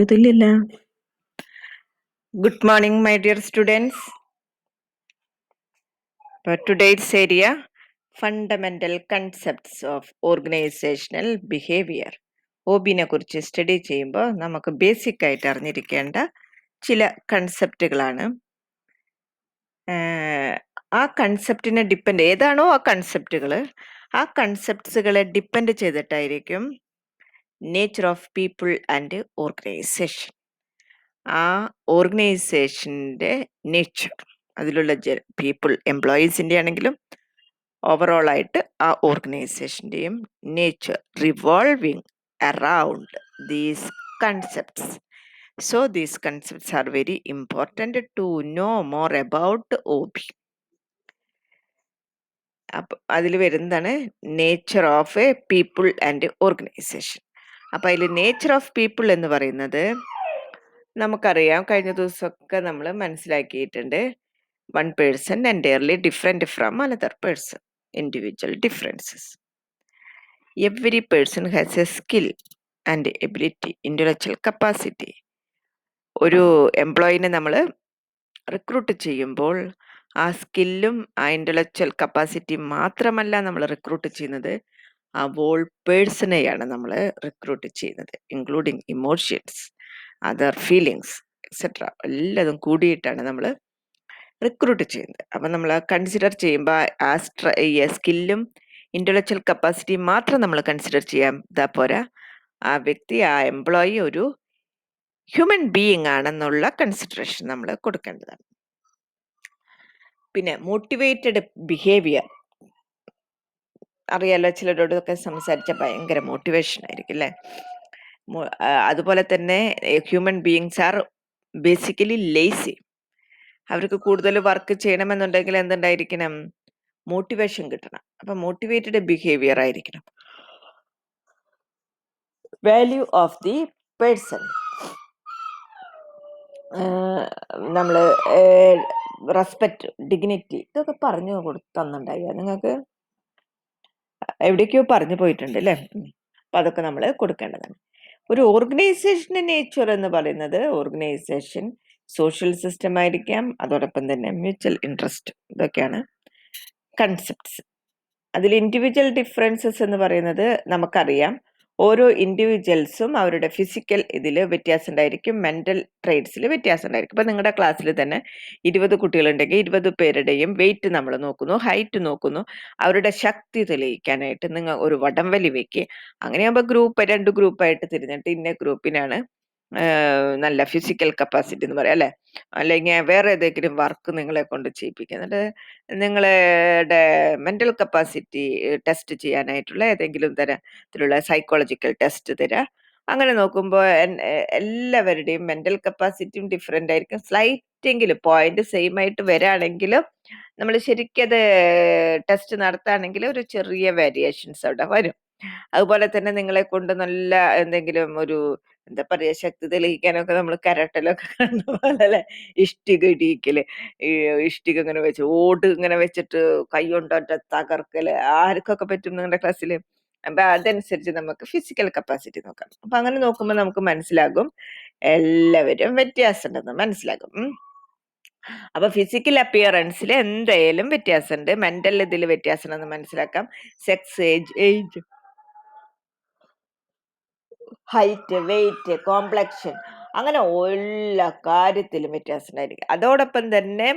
ഇതിലില്ല. Good morning, my dear students. For today's area, fundamental concepts of organizational behavior. OBനെ കുറിച്ച് study ചെയ്യുമ്പോൾ നമുക്ക് basic ആയിട്ട് അറിഞ്ഞിരിക്കേണ്ട ചില കൺസെപ്റ്റുകളാണ്. ആ കൺസെപ്റ്റിനെ ഡിപ്പെൻഡ് ഏതാണോ ആ കൺസെപ്റ്റുകൾ, ആ കൺസെപ്റ്റ്സുകളെ ഡിപ്പെൻഡ് ചെയ്തിട്ടായിരിക്കും nature of people and organization. ആ ഓർഗനൈസേഷൻ്റെ നേച്ചർ, അതിലുള്ള പീപ്പിൾ, എംപ്ലോയീസിൻ്റെ ആണെങ്കിലും ഓവറോൾ ആയിട്ട് ആ ഓർഗനൈസേഷൻ്റെയും nature revolving around these concepts. So these concepts are very important to know more about OB. അപ്പം അതിൽ വരുന്നതാണ് nature of a people and organization. അപ്പം അതിൽ നേച്ചർ ഓഫ് പീപ്പിൾ എന്ന് പറയുന്നത് നമുക്കറിയാം, കഴിഞ്ഞ ദിവസമൊക്കെ നമ്മൾ മനസ്സിലാക്കിയിട്ടുണ്ട്. One person entirely different from another person, individual differences. Every person has A skill and ability, intellectual capacity. ഒരു എംപ്ലോയിനെ നമ്മൾ റിക്രൂട്ട് ചെയ്യുമ്പോൾ ആ സ്കില്ലും ആ ഇൻ്റലക്ച്വൽ കപ്പാസിറ്റി മാത്രമല്ല നമ്മൾ റിക്രൂട്ട് ചെയ്യുന്നത്, ആ വോൾ പേഴ്സണെയാണ് നമ്മൾ റിക്രൂട്ട് ചെയ്യുന്നത്, including emotions, other feelings etcetera എല്ലാതും കൂടിയിട്ടാണ് നമ്മൾ റിക്രൂട്ട് ചെയ്യുന്നത്. അപ്പം നമ്മൾ കൺസിഡർ ചെയ്യുമ്പോൾ ആ സ്കില്ലും ഇൻ്റലക്ച്വൽ കപ്പാസിറ്റിയും മാത്രം നമ്മൾ കൺസിഡർ ചെയ്യാൻ പോരാ, ആ വ്യക്തി, ആ എംപ്ലോയി ഒരു ഹ്യൂമൻ ബീയിങ് ആണെന്നുള്ള കൺസിഡറേഷൻ നമ്മൾ കൊടുക്കേണ്ടതാണ്. പിന്നെ മോട്ടിവേറ്റഡ് ബിഹേവിയർ അറിയാലോ, ചിലരോടൊക്കെ സംസാരിച്ച ഭയങ്കര മോട്ടിവേഷൻ ആയിരിക്കും അല്ലേ. അതുപോലെ തന്നെ human beings are basically lazy. അവർക്ക് കൂടുതൽ വർക്ക് ചെയ്യണമെന്നുണ്ടെങ്കിൽ എന്തുണ്ടായിരിക്കണം? മോട്ടിവേഷൻ കിട്ടണം. അപ്പം മോട്ടിവേറ്റഡ് ബിഹേവിയർ ആയിരിക്കണം. വാല്യൂ ഓഫ് ദി പേഴ്സൺ, നമ്മൾ റെസ്പെക്റ്റ്, ഡിഗ്നിറ്റി, ഇതൊക്കെ പറഞ്ഞു തന്നിട്ടുണ്ടായി നിങ്ങൾക്ക്. എവിടേക്കോ പറഞ്ഞു പോയിട്ടുണ്ട് അല്ലേ. അപ്പം അതൊക്കെ നമ്മൾ കൊടുക്കേണ്ടതാണ്. ഒരു ഓർഗനൈസേഷൻ്റെ നേച്ചർ എന്ന് പറയുന്നത്, ഓർഗനൈസേഷൻ സോഷ്യൽ സിസ്റ്റം ആയിരിക്കാം, അതോടൊപ്പം തന്നെ മ്യൂച്വൽ ഇൻട്രസ്റ്റ്, ഇതൊക്കെയാണ് കൺസെപ്റ്റ്സ്. അതിൽ ഇൻഡിവിജ്വൽ ഡിഫറൻസസ് എന്ന് പറയുന്നത് നമുക്കറിയാം, ഓരോ ഇൻഡിവിജ്വൽസും അവരുടെ ഫിസിക്കൽ ഇതിൽ വ്യത്യാസം ഉണ്ടായിരിക്കും, മെൻ്റൽ ട്രേഡ്സിൽ വ്യത്യാസം ഉണ്ടായിരിക്കും. ഇപ്പം നിങ്ങളുടെ ക്ലാസ്സിൽ തന്നെ 20 കുട്ടികളുണ്ടെങ്കിൽ 20 പേരുടെയും വെയിറ്റ് നമ്മൾ നോക്കുന്നു, ഹൈറ്റ് നോക്കുന്നു, അവരുടെ ശക്തി തെളിയിക്കാനായിട്ട് നിങ്ങൾ ഒരു വടംവലി വെക്കുക. അങ്ങനെയാകുമ്പോൾ രണ്ട് ഗ്രൂപ്പായിട്ട് തിരിഞ്ഞിട്ട് ഇന്ന ഗ്രൂപ്പിനാണ് നല്ല ഫിസിക്കൽ കപ്പാസിറ്റി എന്ന് പറയാം അല്ലേ. അല്ലെങ്കിൽ വേറെ ഏതെങ്കിലും വർക്ക് നിങ്ങളെ കൊണ്ട് ചെയ്യിപ്പിക്കുക, എന്നിട്ട് നിങ്ങളുടെ മെൻ്റൽ കപ്പാസിറ്റി ടെസ്റ്റ് ചെയ്യാനായിട്ടുള്ള ഏതെങ്കിലും തരത്തിലുള്ള സൈക്കോളജിക്കൽ ടെസ്റ്റ് തരാം. അങ്ങനെ നോക്കുമ്പോൾ എല്ലാവരുടെയും മെൻ്റൽ കപ്പാസിറ്റിയും ഡിഫറെൻ്റ് ആയിരിക്കും. സ്ലൈറ്റെങ്കിലും പോയിന്റ് സെയിം ആയിട്ട് വരാണെങ്കിലും നമ്മൾ ശരിക്കത് ടെസ്റ്റ് നടത്തുകയാണെങ്കിൽ ഒരു ചെറിയ വേരിയേഷൻസ് അവിടെ വരും. അതുപോലെ തന്നെ നിങ്ങളെ കൊണ്ട് നല്ല എന്തെങ്കിലും ഒരു എന്താ പറയുക, ശക്തി തെളിയിക്കാനൊക്കെ നമ്മൾ കരാട്ടലൊക്കെ കണ്ട പോലെ അല്ലേ, ഇഷ്ടിക ഇടിയിക്കല്, ഇഷ്ടിക ഇങ്ങനെ വെച്ച് ഓട് ഇങ്ങനെ വെച്ചിട്ട് കൈ കൊണ്ടൊറ്റ തകർക്കല്, ആർക്കൊക്കെ പറ്റും നിങ്ങളുടെ ക്ലാസ്സിൽ. അപ്പൊ അതനുസരിച്ച് നമുക്ക് ഫിസിക്കൽ കപ്പാസിറ്റി നോക്കാം. അപ്പൊ അങ്ങനെ നോക്കുമ്പോൾ നമുക്ക് മനസ്സിലാകും എല്ലാവരും വ്യത്യാസമുണ്ടെന്ന് മനസ്സിലാകും. അപ്പൊ ഫിസിക്കൽ അപ്പിയറൻസിൽ എന്തായാലും വ്യത്യാസമുണ്ട്, മെന്റൽ ഇതിൽ വ്യത്യാസം ഉണ്ടെന്ന് മനസ്സിലാക്കാം. Sex, age, height, weight, complexion, അങ്ങനെ എല്ലാ കാര്യത്തിലും വ്യത്യാസം ഉണ്ടായിരിക്കും. അതോടൊപ്പം തന്നെ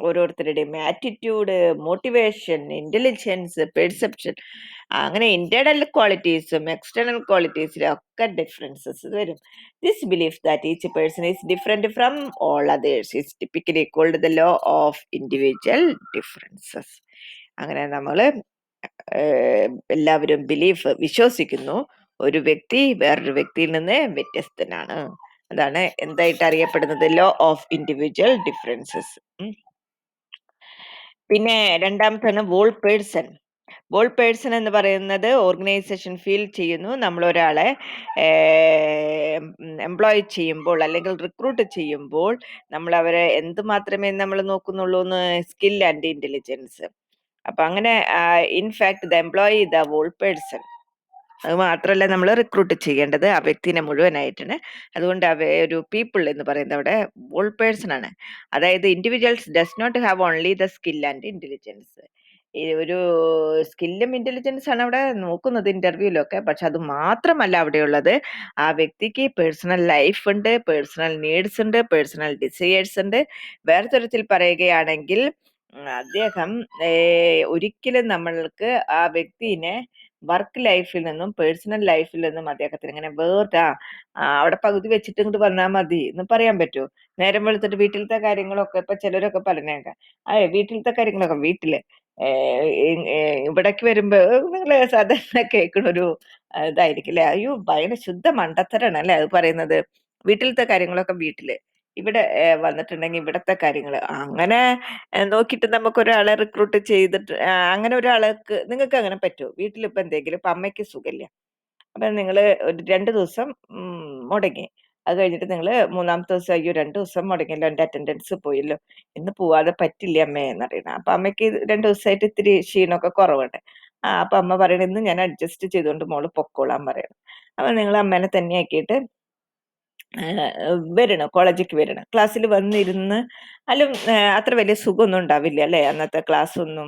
ഓരോരുത്തരുടെയും ആറ്റിറ്റ്യൂഡ്, മോട്ടിവേഷൻ, ഇന്റലിജൻസ്, പെർസെപ്ഷൻ, അങ്ങനെ ഇന്റേണൽ ക്വാളിറ്റീസും എക്സ്റ്റേണൽ ക്വാളിറ്റീസിലും ഒക്കെ ഡിഫറൻസസ് വരും. This belief that each person is different from all others is typically called the law of individual differences. അങ്ങനെ നമ്മൾ എല്ലാവരും വിശ്വസിക്കുന്നു, ഒരു വ്യക്തി വേറൊരു വ്യക്തിയിൽ നിന്ന് വ്യത്യസ്തനാണ്. അതാണ് എന്തായിട്ട് അറിയപ്പെടുന്നത്, ലോ ഓഫ് ഇൻഡിവിജ്വൽ ഡിഫറൻസസ്. പിന്നെ രണ്ടാമത്താണ് വോൾ പേഴ്സൺ. വോൾ പേഴ്സൺ എന്ന് പറയുന്നത് ഓർഗനൈസേഷൻ ഫീൽ ചെയ്യുന്നു, നമ്മൾ ഒരാളെ എംപ്ലോയ് ചെയ്യുമ്പോൾ അല്ലെങ്കിൽ റിക്രൂട്ട് ചെയ്യുമ്പോൾ നമ്മൾ അവരെ എന്ത് മാത്രമേ നമ്മൾ നോക്കുന്നുള്ളൂ എന്ന്, സ്കിൽ ആൻഡ് ഇന്റലിജൻസ്. അപ്പൊ അങ്ങനെ in fact the employee the whole person. അത് മാത്രമല്ല നമ്മൾ റിക്രൂട്ട് ചെയ്യേണ്ടത് ആ വ്യക്തിനെ മുഴുവനായിട്ടാണ്. അതുകൊണ്ട് ഒരു പീപ്പിൾ എന്ന് പറയുന്നത് അവിടെ വോൾ പേഴ്സൺ ആണ്. അതായത് individuals does not have only the skill and intelligence. ഈ ഒരു സ്കില്ലും ഇന്റലിജൻസ് ആണ് അവിടെ നോക്കുന്നത് ഇന്റർവ്യൂലൊക്കെ. പക്ഷെ അത് മാത്രമല്ല അവിടെയുള്ളത്. ആ വ്യക്തിക്ക് പേഴ്സണൽ ലൈഫ് ഉണ്ട്, പേഴ്സണൽ നീഡ്സ് ഉണ്ട്, പേഴ്സണൽ ഡിസയേഴ്സ് ഉണ്ട്. വേറെ തരത്തിൽ പറയുകയാണെങ്കിൽ അദ്ദേഹം ഒരിക്കലും നമ്മൾക്ക് ആ വ്യക്തിനെ വർക്ക് ലൈഫിൽ നിന്നും പേഴ്സണൽ ലൈഫിൽ നിന്നും അദ്ദേഹത്തിന് ഇങ്ങനെ അവിടെ പകുതി വെച്ചിട്ട് ഇങ്ങോട്ട് വന്നാൽ മതി എന്ന് പറയാൻ പറ്റുമോ? നേരം വെളുത്തിട്ട് വീട്ടിലത്തെ കാര്യങ്ങളൊക്കെ ഇപ്പൊ ചിലരൊക്കെ പറഞ്ഞേക്കാം, വീട്ടിലത്തെ കാര്യങ്ങളൊക്കെ വീട്ടില് ഇവിടേക്ക് വരുമ്പോ നിങ്ങള് സാധാരണ കേൾക്കണ ഒരു ഇതായിരിക്കില്ലേ, അയ്യോ ഭയങ്കര ശുദ്ധ മണ്ടത്തരാണ് അല്ലെ അത് പറയുന്നത്. വീട്ടിലത്തെ കാര്യങ്ങളൊക്കെ വീട്ടില്, ഇവിടെ വന്നിട്ടുണ്ടെങ്കിൽ ഇവിടത്തെ കാര്യങ്ങൾ അങ്ങനെ നോക്കിയിട്ട് നമുക്ക് ഒരാളെ റിക്രൂട്ട് ചെയ്തിട്ട് അങ്ങനെ ഒരാൾക്ക് നിങ്ങൾക്ക് അങ്ങനെ പറ്റുമോ? വീട്ടിലിപ്പോ എന്തെങ്കിലും ഇപ്പൊ അമ്മയ്ക്ക് സുഖമില്ല, അപ്പൊ നിങ്ങള് ഒരു 2 ദിവസം മുടങ്ങി. അത് കഴിഞ്ഞിട്ട് നിങ്ങൾ മൂന്നാമത്തെ ദിവസം അയ്യോ 2 ദിവസം മുടങ്ങിയല്ലോ, എൻ്റെ അറ്റൻഡൻസ് പോയല്ലോ, ഇന്ന് പോവാതെ പറ്റില്ല അമ്മേ എന്നറിയണം. അപ്പൊ അമ്മയ്ക്ക് 2 ദിവസമായിട്ട് ഇത്തിരി ക്ഷീണമൊക്കെ കുറവുണ്ട്. അപ്പൊ അമ്മ പറയണത് ഇന്ന് ഞാൻ അഡ്ജസ്റ്റ് ചെയ്തുകൊണ്ട് മോള് പൊക്കോളാൻ പറയണം. അപ്പൊ നിങ്ങൾ അമ്മേനെ തന്നെ ആക്കിയിട്ട് വരണം, കോളേജിലേക്ക് വരണം. ക്ലാസ്സിൽ വന്നിരുന്ന് അല്ലും അത്ര വലിയ സുഖമൊന്നും ഉണ്ടാവില്ല അല്ലെ അന്നത്തെ ക്ലാസ് ഒന്നും.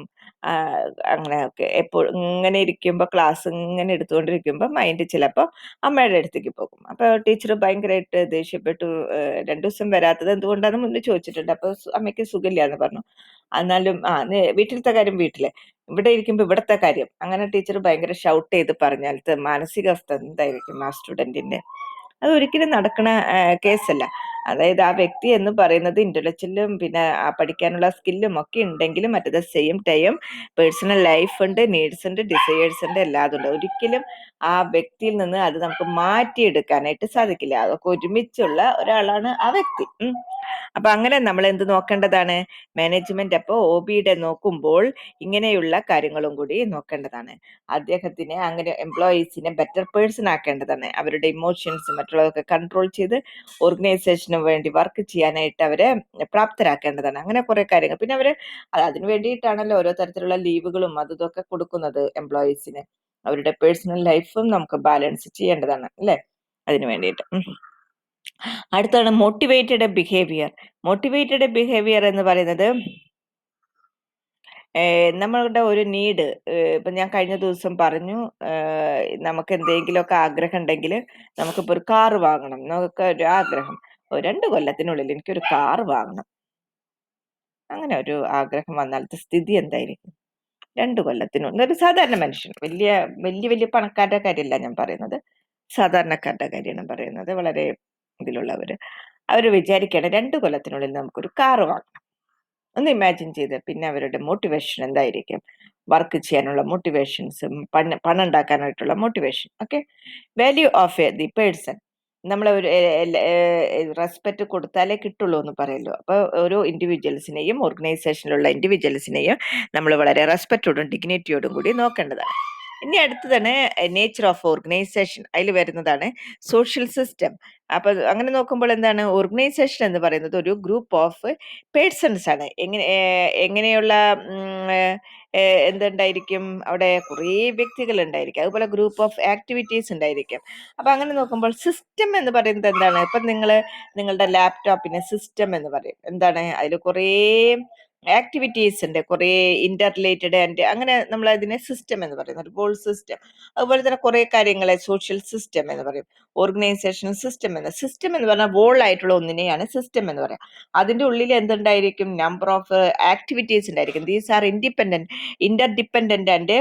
അങ്ങനെയൊക്കെ എപ്പോഴും ഇങ്ങനെ ഇരിക്കുമ്പോൾ ക്ലാസ് ഇങ്ങനെ എടുത്തുകൊണ്ടിരിക്കുമ്പോൾ മൈൻഡ് ചിലപ്പോൾ അമ്മയുടെ അടുത്തേക്ക് പോകും. അപ്പൊ ടീച്ചർ ഭയങ്കരമായിട്ട് ദേഷ്യപ്പെട്ടു, 2 ദിവസം വരാത്തത് എന്തുകൊണ്ടാന്ന് മുന്നേ ചോദിച്ചിട്ടുണ്ട്. അപ്പൊ അമ്മയ്ക്ക് സുഖമില്ല എന്ന് പറഞ്ഞു. എന്നാലും വീട്ടിലത്തെ കാര്യം വീട്ടിലെ, ഇവിടെ ഇരിക്കുമ്പോൾ ഇവിടത്തെ കാര്യം, അങ്ങനെ ടീച്ചർ ഭയങ്കര ഷൗട്ട് ചെയ്ത് പറഞ്ഞാലത്തെ മാനസികാവസ്ഥ എന്തായിരിക്കും ആ സ്റ്റുഡന്റിന്റെ? അത് ഒരിക്കലും നടക്കണ കേസല്ല. അതായത് ആ വ്യക്തി എന്ന് പറയുന്നത് ഇന്റലക്ച്വലും പിന്നെ പഠിക്കാനുള്ള സ്കില്ലും ഒക്കെ ഉണ്ടെങ്കിലും at the same time personal life ഉണ്ട്, നീഡ്സ് ഉണ്ട്, ഡിസയേഴ്സ് ഉണ്ട്, എല്ലാതും ഉണ്ട്. ഒരിക്കലും ആ വ്യക്തിയിൽ നിന്ന് അത് നമുക്ക് മാറ്റിയെടുക്കാനായിട്ട് സാധിക്കില്ല. അതൊക്കെ ഒരുമിച്ചുള്ള ഒരാളാണ് ആ വ്യക്തി. അപ്പൊ അങ്ങനെ നമ്മൾ എന്ത് നോക്കേണ്ടതാണ്? മാനേജ്മെന്റ് അപ്പോ OBയുടെ നോക്കുമ്പോൾ ഇങ്ങനെയുള്ള കാര്യങ്ങളും കൂടി നോക്കേണ്ടതാണ്. അദ്ദേഹത്തിനെ അങ്ങനെ എംപ്ലോയീസിനെ ബെറ്റർ പേഴ്സൺ ആക്കേണ്ടതാണ്. അവരുടെ ഇമോഷൻസ് മറ്റുള്ളതൊക്കെ കൺട്രോൾ ചെയ്ത് ഓർഗനൈസേഷന് വേണ്ടി വർക്ക് ചെയ്യാനായിട്ട് അവരെ പ്രാപ്തരാക്കേണ്ടതാണ്. അങ്ങനെ കുറെ കാര്യങ്ങൾ. പിന്നെ അവര് അതിനു വേണ്ടിയിട്ടാണല്ലോ ഓരോ തരത്തിലുള്ള ലീവുകളും ഇതൊക്കെ കൊടുക്കുന്നത് എംപ്ലോയീസിന്. അവരുടെ പേഴ്സണൽ ലൈഫും നമുക്ക് ബാലൻസ് ചെയ്യേണ്ടതാണ് അല്ലെ, അതിനു വേണ്ടിയിട്ട്. അടുത്താണ് മോട്ടിവേറ്റഡ് ബിഹേവിയർ. മോട്ടിവേറ്റഡ് ബിഹേവിയർ എന്ന് പറയുന്നത് നമ്മളുടെ ഒരു നീഡ്. ഇപ്പൊ ഞാൻ കഴിഞ്ഞ ദിവസം പറഞ്ഞു, നമുക്ക് എന്തെങ്കിലുമൊക്കെ ആഗ്രഹം ഉണ്ടെങ്കിൽ, നമുക്കിപ്പോ ഒരു കാറ് വാങ്ങണം, നമുക്ക് ഒരു ആഗ്രഹം, 2 കൊല്ലത്തിനുള്ളിൽ എനിക്കൊരു കാറ് വാങ്ങണം, അങ്ങനെ ഒരു ആഗ്രഹം വന്നാലത്തെ സ്ഥിതി എന്തായിരിക്കും? 2 കൊല്ലത്തിനുള്ളിൽ ഒരു സാധാരണ മനുഷ്യൻ, വലിയ വലിയ വലിയ പണക്കാരുടെ കാര്യമല്ല ഞാൻ പറയുന്നത്, സാധാരണക്കാരുടെ കാര്യമാണ് പറയുന്നത്. വളരെ ഇതിലുള്ളവര് അവര് വിചാരിക്കണം 2 കൊല്ലത്തിനുള്ളിൽ നമുക്കൊരു കാറ് വാങ്ങണം. ഒന്ന് ഇമാജിൻ ചെയ്ത് പിന്നെ അവരുടെ മോട്ടിവേഷൻ എന്തായിരിക്കും? വർക്ക് ചെയ്യാനുള്ള മോട്ടിവേഷൻസും പണം ഉണ്ടാക്കാനായിട്ടുള്ള motivation. Okay. Value of the person. നമ്മളെ ഒരു റെസ്പെക്ട് കൊടുത്താലേ കിട്ടുള്ളൂ എന്ന് പറയല്ലോ. അപ്പൊ ഓരോ ഇൻഡിവിജ്വൽസിനെയും ഓർഗനൈസേഷനിലുള്ള ഇൻഡിവിജ്വൽസിനെയും നമ്മൾ വളരെ റെസ്പെക്റ്റോടും ഡിഗ്നിറ്റിയോടും കൂടി നോക്കേണ്ടതാണ്. ഇനി അടുത്തതാണ് നേച്ചർ ഓഫ് ഓർഗനൈസേഷൻ. അതിൽ വരുന്നതാണ് സോഷ്യൽ സിസ്റ്റം. അപ്പൊ അങ്ങനെ നോക്കുമ്പോൾ എന്താണ് ഓർഗനൈസേഷൻ എന്ന് പറയുന്നത്? ഒരു ഗ്രൂപ്പ് ഓഫ് പേഴ്സൺസ് ആണ്. എങ്ങനെയുള്ള എന്തുണ്ടായിരിക്കും അവിടെ? കുറേ വ്യക്തികൾ ഉണ്ടായിരിക്കും, അതുപോലെ ഗ്രൂപ്പ് ഓഫ് ആക്ടിവിറ്റീസ് ഉണ്ടായിരിക്കും. അപ്പൊ അങ്ങനെ നോക്കുമ്പോൾ സിസ്റ്റം എന്ന് പറയുന്നത് എന്താണ്? ഇപ്പൊ നിങ്ങളുടെ ലാപ്ടോപ്പിന് സിസ്റ്റം എന്ന് പറയും. എന്താണ്? അതിൽ കുറേ ആക്ടിവിറ്റീസ് ഉണ്ട്, കുറേ ഇന്റർ റിലേറ്റഡ് ആൻഡ് അങ്ങനെ നമ്മൾ അതിനെ സിസ്റ്റം എന്ന് പറയുന്നത്, ഒരു ഹോൾ സിസ്റ്റം. അതുപോലെ തന്നെ കുറെ കാര്യങ്ങളെ സോഷ്യൽ സിസ്റ്റം എന്ന് പറയും, ഓർഗനൈസേഷണൽ സിസ്റ്റം എന്ന് പറഞ്ഞാൽ വോൾ ആയിട്ടുള്ള ഒന്നിനെയാണ് സിസ്റ്റം എന്ന് പറയാം. അതിന്റെ ഉള്ളിൽ എന്തുണ്ടായിരിക്കും? നമ്പർ ഓഫ് ആക്ടിവിറ്റീസ് ഉണ്ടായിരിക്കും. These are Inter dependent and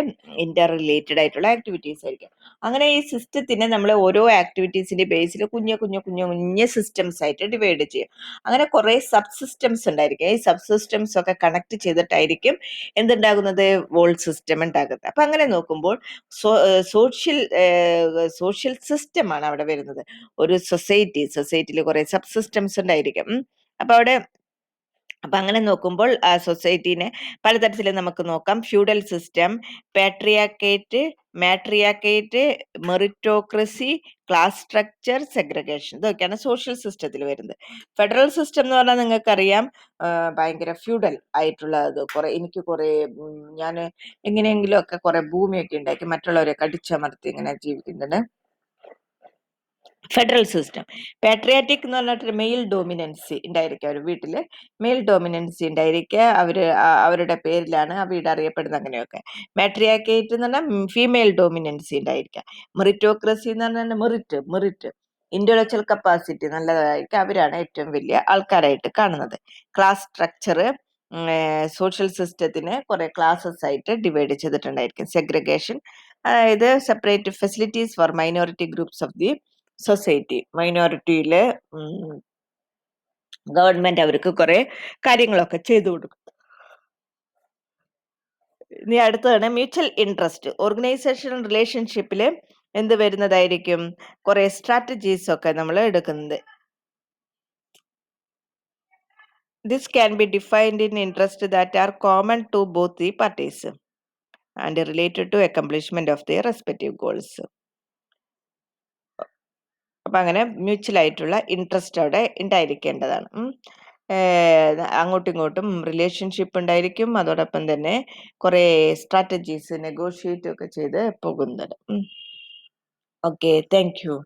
Inter related ആയിട്ടുള്ള ആക്ടിവിറ്റീസ് ആയിരിക്കും. അങ്ങനെ ഈ സിസ്റ്റത്തിനെ നമ്മൾ ഓരോ ആക്ടിവിറ്റീസിന്റെ ബേസിൽ കുഞ്ഞു കുഞ്ഞു കുഞ്ഞു കുഞ്ഞു സിസ്റ്റംസ് ആയിട്ട് ഡിവൈഡ് ചെയ്യും. അങ്ങനെ കുറെ സബ് സിസ്റ്റംസ് ഉണ്ടായിരിക്കും. ഈ സബ് സിസ്റ്റംസ് ഒക്കെ കണക്ട് ചെയ്തിട്ടായിരിക്കും എന്തുണ്ടാകുന്നത്? വോൾ സിസ്റ്റം ഉണ്ടാകുന്നത്. അപ്പൊ അങ്ങനെ നോക്കുമ്പോൾ സോഷ്യൽ സോഷ്യൽ സിസ്റ്റമാണ് അവിടെ വരുന്നത്. ഒരു സൊസൈറ്റിയിൽ കുറെ സബ് സിസ്റ്റംസ് ഉണ്ടായിരിക്കും. അപ്പൊ അവിടെ അപ്പൊ അങ്ങനെ നോക്കുമ്പോൾ സൊസൈറ്റീനെ പലതരത്തിൽ നമുക്ക് നോക്കാം. Feudal system, patriarchate, matriarchate, meritocracy, class structure, segregation, ഇതൊക്കെയാണ് സോഷ്യൽ സിസ്റ്റത്തിൽ വരുന്നത്. ഫെഡറൽ സിസ്റ്റം എന്ന് പറഞ്ഞാൽ നിങ്ങൾക്കറിയാം, ഭയങ്കര ഫ്യൂഡൽ ആയിട്ടുള്ളത്. എനിക്ക് കുറെ ഞാൻ എങ്ങനെയെങ്കിലും ഒക്കെ കുറെ ഭൂമിയൊക്കെ ഉണ്ടാക്കി മറ്റുള്ളവരെ കടിച്ചമർത്തി ഇങ്ങനെ ജീവിക്കുന്നുണ്ട്. Federal system. പാട്രിയാറ്റിക് എന്ന് പറഞ്ഞിട്ട് മെയിൽ ഡോമിനൻസി ഉണ്ടായിരിക്കുക, ഒരു വീട്ടില് മെയിൽ ഡോമിനൻസി ഉണ്ടായിരിക്കുക, അവരുടെ പേരിലാണ് ആ വീട് അറിയപ്പെടുന്നത്, അങ്ങനെയൊക്കെ. മാട്രിയാക്കേറ്റ് എന്ന് പറഞ്ഞാൽ ഫീമെയിൽ ഡോമിനൻസി ഉണ്ടായിരിക്കുക. മെറിറ്റോക്രസി എന്ന് പറഞ്ഞാൽ മെറിറ്റ് ഇന്റലക്ച്വൽ കപ്പാസിറ്റി നല്ലതായിരിക്കും, അവരാണ് ഏറ്റവും വലിയ ആൾക്കാരായിട്ട് കാണുന്നത്. ക്ലാസ് സ്ട്രക്ചർ, സോഷ്യൽ സിസ്റ്റത്തിനെ കുറെ ക്ലാസ്സസ് ആയിട്ട് ഡിവൈഡ് ചെയ്തിട്ടുണ്ടായിരിക്കും. സെഗ്രിഗേഷൻ, അതായത് separate facilities for minority groups of the society. മൈനോറിറ്റിയിലെ ഗവൺമെന്റ് അവർക്ക് കുറെ കാര്യങ്ങളൊക്കെ ചെയ്തു കൊടുക്കും. ഇനി അടുത്തതാണ് മ്യൂച്വൽ ഇൻട്രസ്റ്റ്. ഓർഗനൈസേഷൻ റിലേഷൻഷിപ്പിൽ എന്ത് വരുന്നതായിരിക്കും? കുറെ സ്ട്രാറ്റജീസ് ഒക്കെ നമ്മൾ എടുക്കുന്നത്. This can be defined in interests that are common to both the parties and related to accomplishment of their respective goals. അപ്പൊ അങ്ങനെ മ്യൂച്വൽ ആയിട്ടുള്ള ഇൻട്രസ്റ്റ് അവിടെ ഉണ്ടായിരിക്കേണ്ടതാണ്. അങ്ങോട്ടും ഇങ്ങോട്ടും റിലേഷൻഷിപ്പ് ഉണ്ടായിരിക്കും, അതോടൊപ്പം തന്നെ കുറെ സ്ട്രാറ്റജീസ് നെഗോഷിയേറ്റ് ഒക്കെ ചെയ്ത് പോകുന്നത്. Okay, thank you.